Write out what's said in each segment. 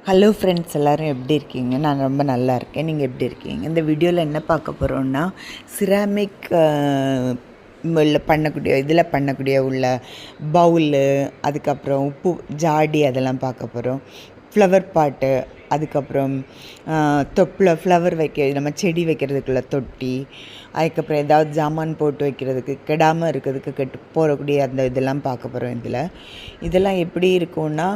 Hello friends, எல்லோரும் எப்படி இருக்கீங்க? நான் ரொம்ப நல்லா இருக்கேன். நீங்கள் எப்படி இருக்கீங்க? இந்த வீடியோவில் என்ன பார்க்க போகிறோன்னா, சிராமிக் பண்ணக்கூடிய உள்ள பவுலு, அதுக்கப்புறம் உப்பு ஜாடி, அதெல்லாம் பார்க்க போகிறோம். ஃப்ளவர் பாட்டு, அதுக்கப்புறம் ஃப்ளவர் நம்ம செடி வைக்கிறதுக்குள்ள தொட்டி, அதுக்கப்புறம் ஏதாவது ஜாமான் போட்டு வைக்கிறதுக்கு கெடாமல் இருக்கிறதுக்கு கெட்டு போகக்கூடிய அந்த இதெல்லாம் பார்க்க போகிறோம். இதெல்லாம் எப்படி இருக்கும்னா,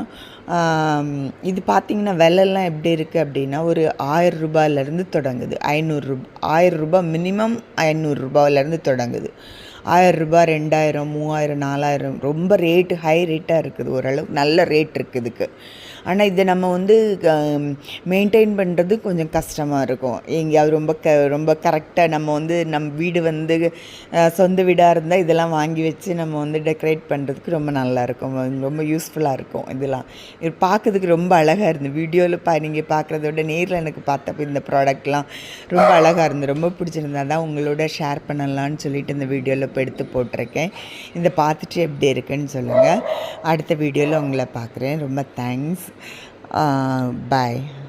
இது பார்த்திங்கன்னா விலைலாம் எப்படி இருக்குது அப்படின்னா, ஒரு 1000 ரூபாயிலேருந்து தொடங்குது. 1000 ரூபா மினிமம், 500 ரூபாயிலேருந்து தொடங்குது. 1000 ரூபா, 2000, 3000, 4000 ரொம்ப ஹை ரேட்டாக இருக்குது. ஓரளவுக்கு நல்ல ரேட் இருக்குது இதுக்கு. ஆனால் இதை நம்ம மெயின்டைன் பண்ணுறது கொஞ்சம் கஷ்டமாக இருக்கும். எங்கேயாவது ரொம்ப கரெக்டாக நம்ம வீடு சொந்த வீடாக இருந்தால் இதெல்லாம் வாங்கி வச்சு நம்ம டெக்கரேட் பண்ணுறதுக்கு ரொம்ப நல்லாயிருக்கும். ரொம்ப யூஸ்ஃபுல்லாக இருக்கும். இது பார்க்கறதுக்கு ரொம்ப அழகாக இருந்து வீடியோவில் நீங்கள் பார்க்குறத விட நேரில் எனக்கு பார்த்தப்போ இந்த ப்ராடக்ட்லாம் ரொம்ப அழகாக இருந்து ரொம்ப பிடிச்சிருந்தா தான் உங்களோட ஷேர் பண்ணலான்னு சொல்லிட்டு இந்த வீடியோவில் இப்போ எடுத்து போட்டிருக்கேன். இதை பார்த்துட்டு எப்படி இருக்குன்னு சொல்லுங்கள். அடுத்த வீடியோவில் உங்களை பார்க்குறேன். ரொம்ப தேங்க்ஸ். Bye.